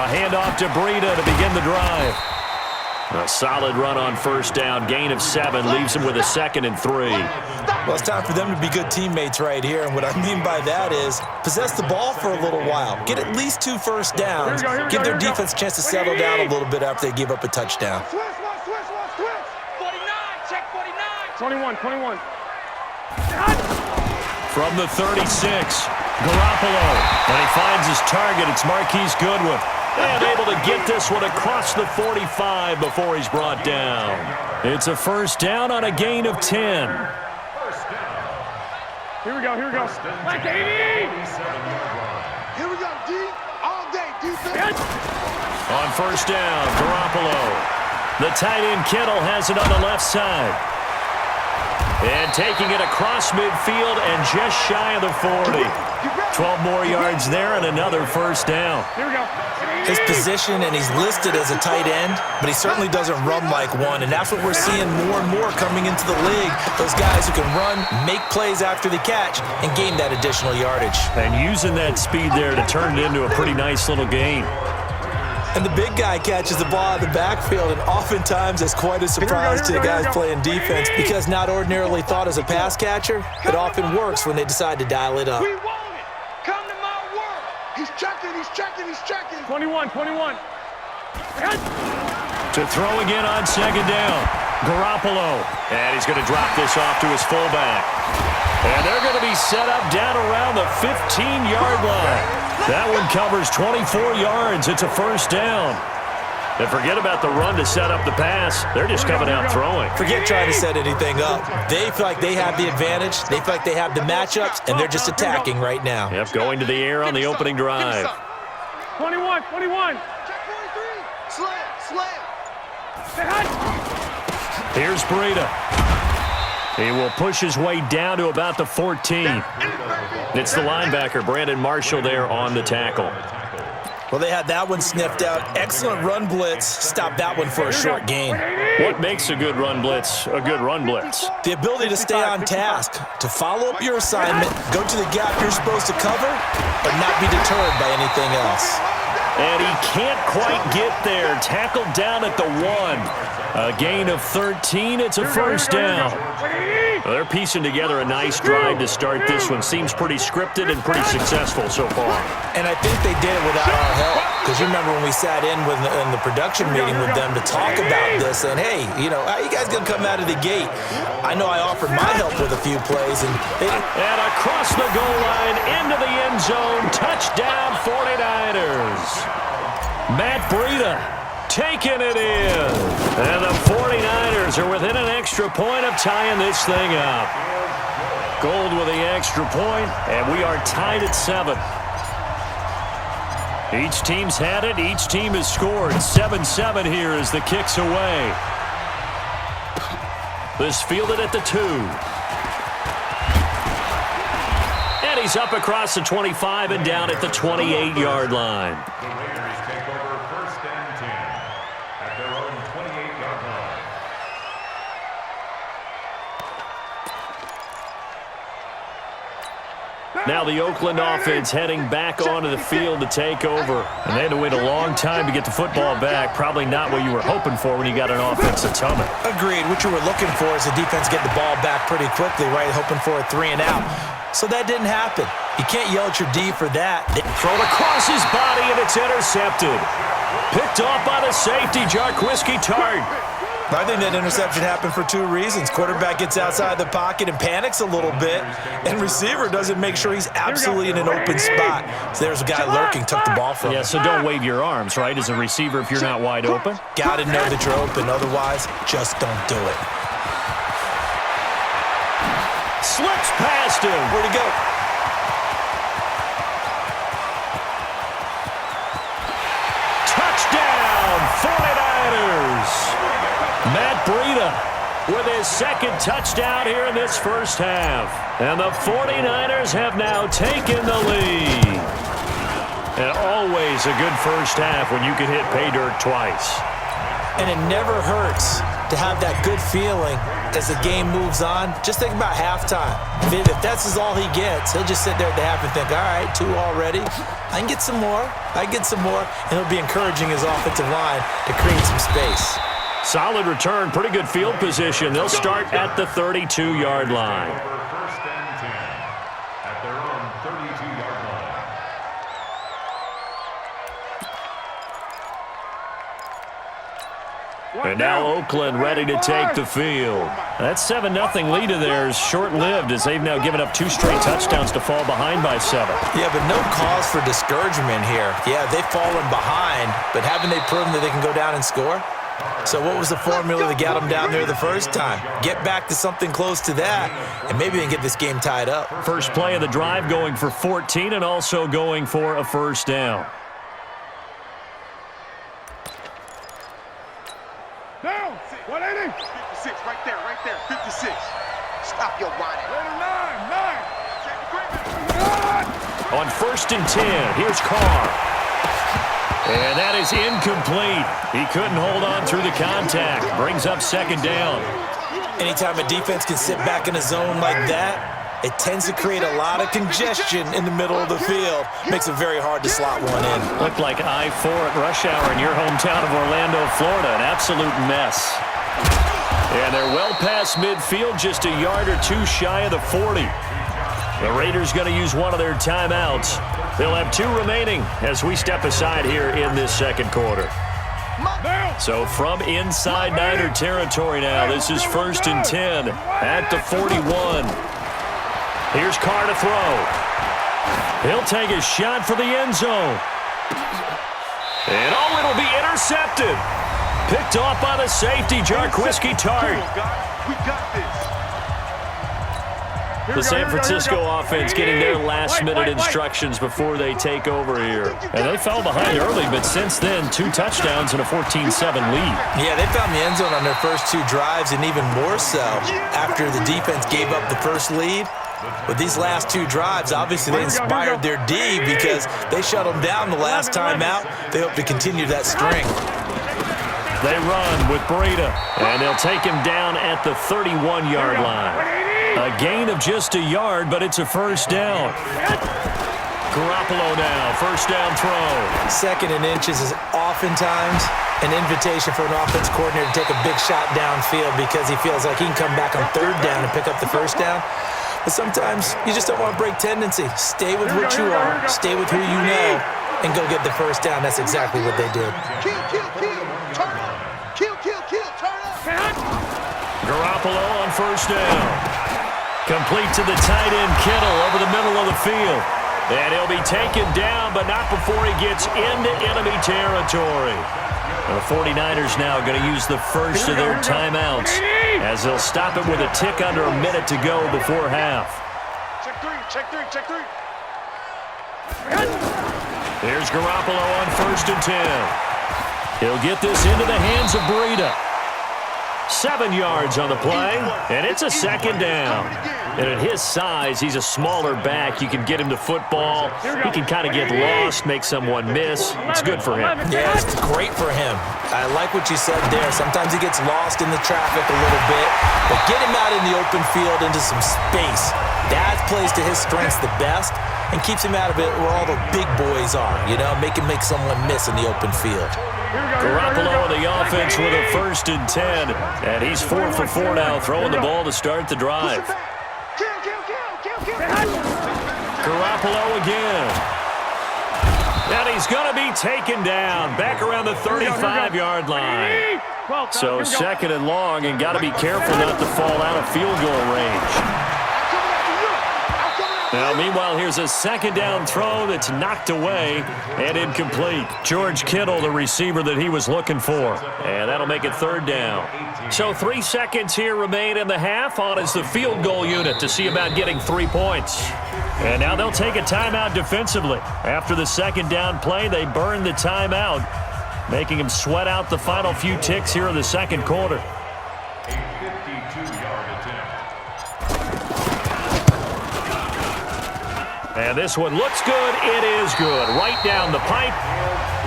handoff to Breida to begin the drive. A solid run on first down, gain of 7, leaves him with a 2nd and 3. Well, it's time for them to be good teammates right here, and what I mean by that is possess the ball for a little while. Get at least 2 first downs. Give their defense a chance to settle down a little bit after they give up a touchdown. Switch. 49, check 49, 21. From the 36, Garoppolo. And he finds his target. It's Marquise Goodwin. And able to get this one across the 45 before he's brought down. It's a first down on a gain of 10. Here we go. Like 80! Here we go, D. All day, defense. On first down, Garoppolo. The tight end Kittle has it on the left side. And taking it across midfield and just shy of the 40. 12 more yards there and another first down. Here we go. His position, and he's listed as a tight end, but he certainly doesn't run like one, and that's what we're seeing more and more coming into the league. Those guys who can run, make plays after the catch, and gain that additional yardage. And using that speed there to turn it into a pretty nice little gain. And the big guy catches the ball out of the backfield, and oftentimes it's quite a surprise to the guys playing defense because not ordinarily thought as a pass catcher, it often works when they decide to dial it up. We want it. Come to my world. He's checking. 21. To throw again on second down. Garoppolo. And he's going to drop this off to his fullback. And they're going to be set up down around the 15-yard line. That one covers 24 yards. It's a first down. And forget about the run to set up the pass. They're just coming out throwing. Forget trying to set anything up. They feel like they have the advantage. They feel like they have the matchups, and they're just attacking right now. Yep, going to the air on the opening drive. 21. Check 43. Slam. Here's Breida. He will push his way down to about the 14. It's the linebacker, Brandon Marshall, there on the tackle. Well, they had that one sniffed out. Excellent run blitz. Stop that one for a short gain. What makes a good run blitz a good run blitz? The ability to stay on task, to follow up your assignment, go to the gap you're supposed to cover, but not be deterred by anything else. And he can't quite get there. Tackled down at the 1. A gain of 13. It's a first down. Well, they're piecing together a nice drive to start this one. Seems pretty scripted and pretty successful so far. And I think they did it without our help. Because you remember when we sat in the production meeting with them to talk about this, and hey, how you guys going to come out of the gate? I know I offered my help with a few plays, and they didn't. And across the goal line, into the end zone, touchdown 49ers. Matt Breida taking it in. And the 49ers are within an extra point of tying this thing up. Gold with the extra point, and we are tied at 7. Each team's had it. Each team has scored. 7-7 here as the kick's away. This fielded at the 2. And he's up across the 25 and down at the 28-yard line. The Raiders take over first and 10 at their own 28-yard line. Now the Oakland offense heading back onto the field to take over. And they had to wait a long time to get the football back. Probably not what you were hoping for when you got an offense that's humming. Agreed. What you were looking for is the defense getting the ball back pretty quickly, right? Hoping for a 3 and out. So that didn't happen. You can't yell at your D for that. Thrown across his body, and it's intercepted. Picked off by the safety, Jarquiski Tart. I think that interception happened for 2 reasons. Quarterback gets outside the pocket and panics a little bit, and receiver doesn't make sure he's absolutely in an open spot. So there's a guy lurking, took the ball from him. Yeah, so don't wave your arms, right, as a receiver if you're not wide open? Got to know that you're open. Otherwise, just don't do it. Slips past him. Where'd he go? Touchdown, 49ers. Matt Breida with his second touchdown here in this first half. And the 49ers have now taken the lead. And always a good first half when you can hit pay dirt twice. And it never hurts to have that good feeling as the game moves on. Just think about halftime. If that's all he gets, he'll just sit there at the half and think, all right, 2 already. I can get some more. And he'll be encouraging his offensive line to create some space. Solid return, pretty good field position. They'll start at the 32-yard line. First and 10 at their own 32-yard line. And now Oakland ready to take the field. That 7-0 lead of theirs short-lived as they've now given up 2 straight touchdowns to fall behind by 7. Yeah, but no cause for discouragement here. Yeah, they've fallen behind, but haven't they proven that they can go down and score? So what was the formula that got them down there the first time? Get back to something close to that, and maybe they can get this game tied up. First play of the drive going for 14 and also going for a first down. Down. 180. 56, right there, 56. Stop your whining. 9. On 1st and 10, here's Carr. And that is incomplete. He couldn't hold on through the contact. Brings up 2nd down. Anytime a defense can sit back in a zone like that, it tends to create a lot of congestion in the middle of the field. Makes it very hard to slot one in. Looked like I-4 at rush hour in your hometown of Orlando, Florida. An absolute mess. And they're well past midfield, just a yard or 2 shy of the 40. The Raiders going to use one of their timeouts. They'll have 2 remaining as we step aside here in this second quarter. So from inside Niner territory now, this is 1st and 10 at the 41. Here's Carr to throw. He'll take a shot for the end zone. And it'll be intercepted. Picked off by the safety, Jarquiski Tart. We got this. The San Francisco offense getting their last-minute instructions before they take over here. And they fell behind early, but since then, 2 touchdowns and a 14-7 lead. Yeah, they found the end zone on their first 2 drives, and even more so after the defense gave up the first lead. With these last 2 drives, obviously they inspired their D because they shut them down the last time out. They hope to continue that string. They run with Breida, and they'll take him down at the 31-yard line. A gain of just a yard, but it's a first down. Garoppolo now, first down throw. 2nd and inches is oftentimes an invitation for an offense coordinator to take a big shot downfield because he feels like he can come back on 3rd down and pick up the first down. But sometimes you just don't want to break tendency. Stay with what you are, stay with who you know, and go get the first down. That's exactly what they did. Kill, turn up. Kill, turn up. Garoppolo on first down. Complete to the tight end, Kittle, over the middle of the field. And he'll be taken down, but not before he gets into enemy territory. The 49ers now going to use the first of their timeouts as they'll stop it with a tick under a minute to go before half. Check three. Here's Garoppolo on 1st and 10. He'll get this into the hands of Breida. 7 yards on the play, and it's a 2nd down. And at his size, he's a smaller back. You can get him to football. He can kind of get lost, make someone miss. It's good for him. Yeah, it's great for him. I like what you said there. Sometimes he gets lost in the traffic a little bit, but get him out in the open field into some space. That plays to his strengths the best and keeps him out of it where all the big boys are, make him make someone miss in the open field. Garoppolo on the offense with a 1st and 10, and he's 4 for 4 now, throwing the ball to start the drive. Garoppolo again. And he's going to be taken down back around the 35-yard line. So 2nd and long, and got to be careful not to fall out of field goal range. Now, meanwhile, here's a 2nd down throw that's knocked away and incomplete. George Kittle, the receiver that he was looking for. And that'll make it 3rd down. So 3 seconds here remain in the half. On is the field goal unit to see about getting 3 points. And now they'll take a timeout defensively. After the 2nd down play, they burn the timeout, making him sweat out the final few ticks here in the second quarter. A 52-yard attempt. And this one looks good. It is good. Right down the pipe.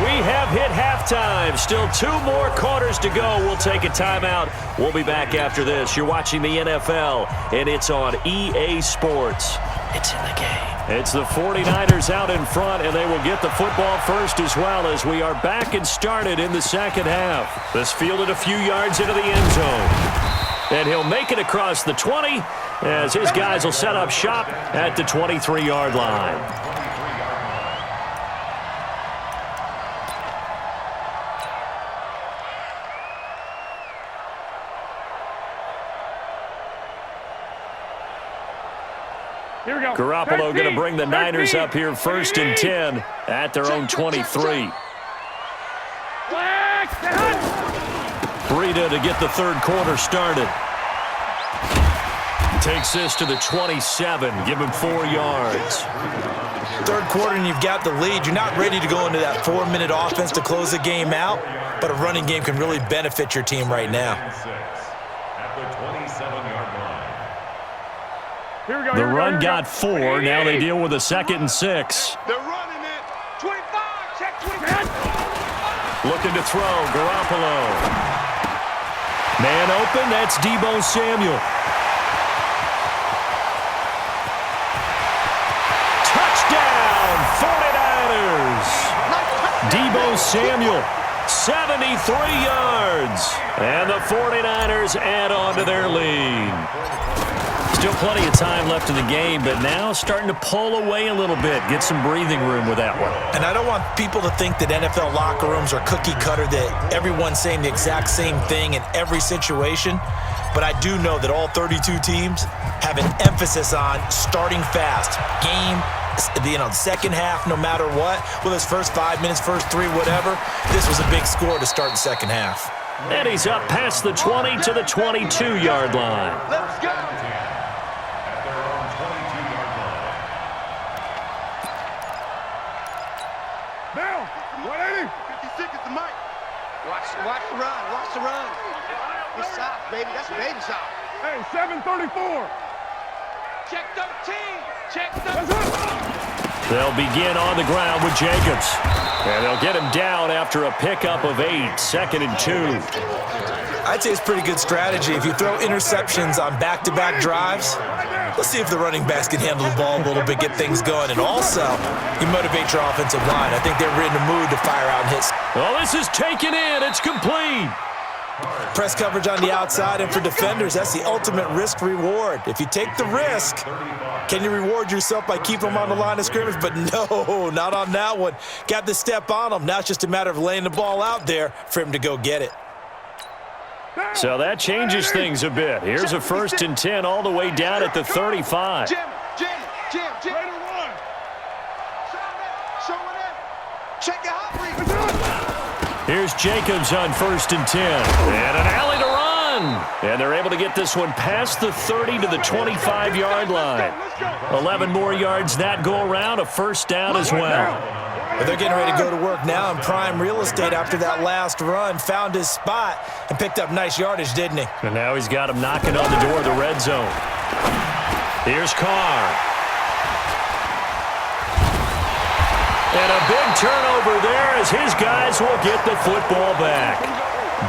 We have hit halftime. Still 2 more quarters to go. We'll take a timeout. We'll be back after this. You're watching the NFL, and it's on EA Sports. It's in the game. It's the 49ers out in front, and they will get the football first as well as we are back and started in the second half. This fielded a few yards into the end zone. And he'll make it across the 20 as his guys will set up shop at the 23-yard line. Here we go. Garoppolo going to bring the Niners up here 1st and 10 at their own 23. Breida to get the third quarter started. Takes this to the 27. Give him 4 yards. Third quarter and you've got the lead. You're not ready to go into that 4-minute offense to close the game out, but a running game can really benefit your team right now. At the 27-yard line. Here we go. The run got 4. Now they deal with a 2nd and 6. They're running it. 25. Check 25. Looking to throw. Garoppolo. Man open. That's Deebo Samuel. Touchdown, 49ers. Deebo Samuel, 73 yards. And the 49ers add on to their lead. Still plenty of time left in the game, but now starting to pull away a little bit. Get some breathing room with that one. And I don't want people to think that NFL locker rooms are cookie cutter, that everyone's saying the exact same thing in every situation. But I do know that all 32 teams have an emphasis on starting fast. Second half, no matter what. Whether it's first 5 minutes, first 3, whatever. This was a big score to start the second half. And he's up past the 20 to the 22-yard line. Let's go. At their own 22-yard line. Now, 180. 56 is the mic. Watch the run. Watch the run. It's soft, baby. That's baby soft. Hey, 734. Check 13. Check 13. They'll begin on the ground with Jacobs. And they'll get him down after a pickup of 8, 2nd and 2. I'd say it's pretty good strategy. If you throw interceptions on back-to-back drives, let's see if the running backs can handle the ball a little bit, get things going. And also, you motivate your offensive line. I think they're in the mood to fire out hits. Well, this is taken in. It's complete. Press coverage on the outside, and for defenders, that's the ultimate risk-reward. If you take the risk, can you reward yourself by keeping them on the line of scrimmage? But no, not on that one. Got to step on them. Now it's just a matter of laying the ball out there for him to go get it. So that changes things a bit. Here's a 1st and 10 all the way down at the 35. Jim. Check your hot read. Here's Jacobs on 1st and 10. And an alley to run. And they're able to get this one past the 30 to the 25-yard line. 11 more yards that go around, a 1st down as well. But they're getting ready to go to work now in prime real estate after that last run. Found his spot and picked up nice yardage, didn't he? And now he's got him knocking on the door of the red zone. Here's Carr. And a big turnover there as his guys will get the football back.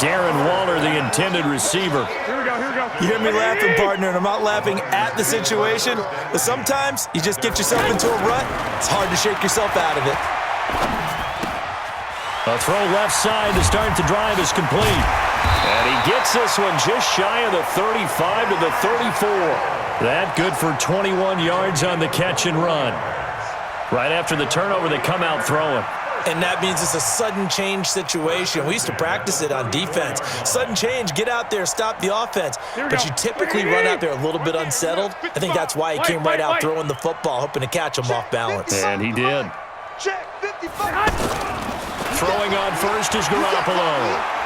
Darren Waller, the intended receiver. Here we go. You hear me laughing, partner, and I'm not laughing at the situation. But sometimes you just get yourself into a rut. It's hard to shake yourself out of it. A throw left side to start the drive is complete. And he gets this one just shy of the 35 to the 34. That good for 21 yards on the catch and run. Right after the turnover, they come out throwing. And that means it's a sudden change situation. We used to practice it on defense. Sudden change, get out there, stop the offense. But you typically run out there a little bit unsettled. I think that's why he came right out throwing the football, hoping to catch him off balance. And he did. Check 55. Throwing on first is Garoppolo.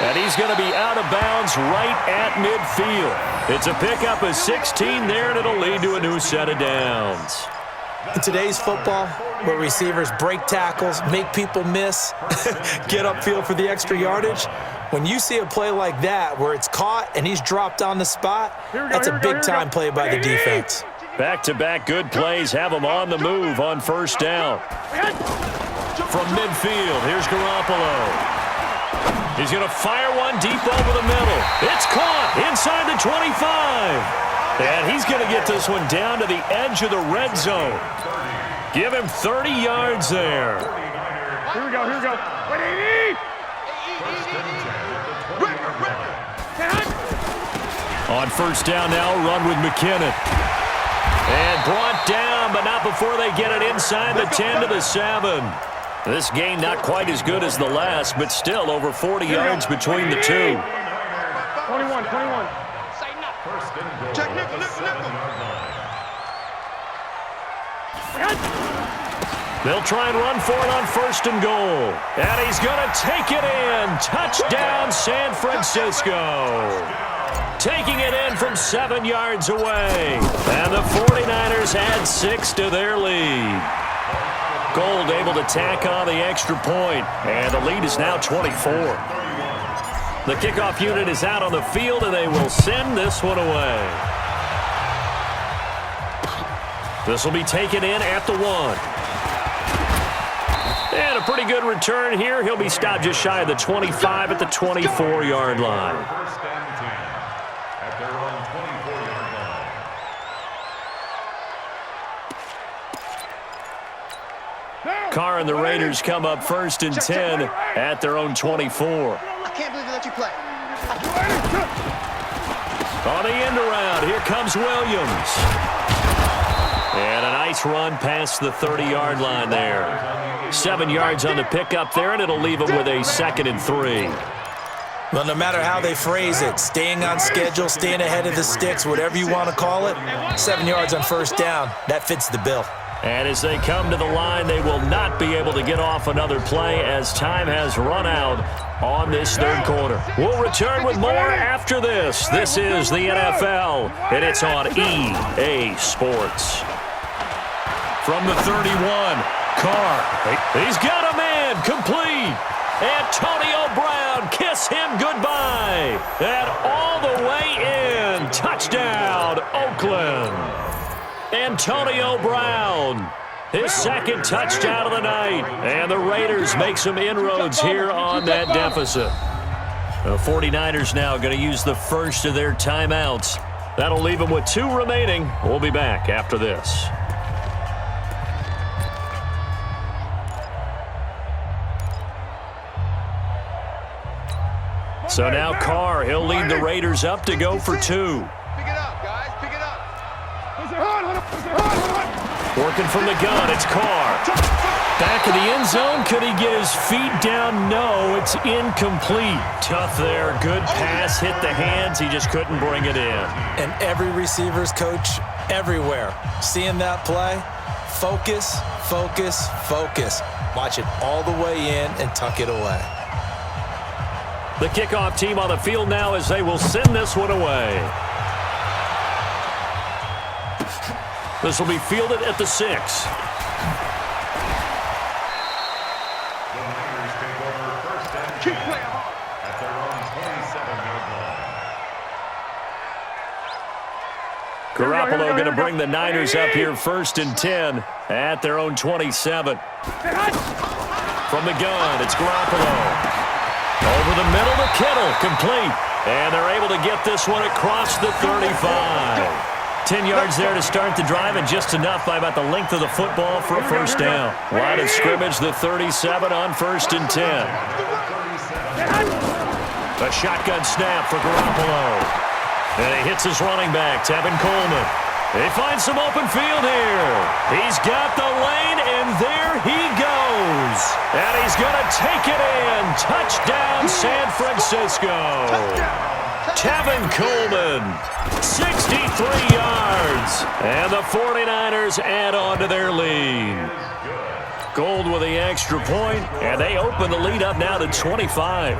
And he's going to be out of bounds right at midfield. It's a pickup of 16 there, and it'll lead to a new set of downs. In today's football, where receivers break tackles, make people miss, get upfield for the extra yardage, when you see a play like that where it's caught and he's dropped on the spot, that's a big-time play by the defense. Back-to-back good plays have him on the move on 1st down. From midfield, here's Garoppolo. He's going to fire one deep over the middle. It's caught inside the 25. And he's going to get this one down to the edge of the red zone. Give him 30 yards there. Here we go. On 1st down now, run with McKinnon. And brought down, but not before they get it inside the 10 to the 7. This game not quite as good as the last, but still over 40 yards between the two. 21. First and goal. Check nickel, nickel, nickel. They'll try and run for it on first and goal. And he's going to take it in. Touchdown, San Francisco. Taking it in from 7 yards away. And the 49ers add 6 to their lead. Gold able to tack on the extra point. And the lead is now 24. The kickoff unit is out on the field, and they will send this one away. This will be taken in at the 1. And a pretty good return here. He'll be stopped just shy of the 25 at the 24-yard line. First and 10 at their own 24-yard line. Carr and the Raiders come up first and 10 at their own 24. I can't believe they let you play. On the end around, here comes Williams. And a nice run past the 30-yard line there. 7 yards on the pickup there, and it'll leave them with a 2nd and 3. Well, no matter how they phrase it, staying on schedule, staying ahead of the sticks, whatever you want to call it, 7 yards on first down, that fits the bill. And as they come to the line, they will not be able to get off another play as time has run out on this third quarter. We'll return with more after this. This is the NFL, and it's on EA Sports. From the 31, Carr. He's got a man complete. Antonio Brown, kiss him goodbye. And all the way in. Touchdown, Oakland. Antonio Brown, his 2nd touchdown of the night. And the Raiders make some inroads here on that deficit. The 49ers now going to use the first of their timeouts. That'll leave them with 2 remaining. We'll be back after this. So now Carr, he'll lead the Raiders up to go for 2. Pick it up, guys. Pick it up. Working from the gun, it's Carr. Back of the end zone, could he get his feet down? No, it's incomplete. Tough there, good pass, hit the hands, he just couldn't bring it in. And every receiver's coach everywhere, seeing that play, focus, focus, focus. Watch it all the way in and tuck it away. The kickoff team on the field now as they will send this one away. This will be fielded at the 6. The Niners take over first and 10 at their own 27-yard line. Garoppolo going to bring the Niners up here first and 10 at their own 27. From the gun, it's Garoppolo. Over the middle to Kittle, complete. And they're able to get this one across the 35. 10 yards there to start the drive, and just enough by about the length of the football for a first down. Line of scrimmage, the 37 on first and 10. A shotgun snap for Garoppolo. And he hits his running back, Tevin Coleman. They find some open field here. He's got the lane, and there he goes. And he's going to take it in. Touchdown, San Francisco. Tevin Coleman, 63 yards. And the 49ers add on to their lead. Gold with the extra point, and they open the lead up now to 25.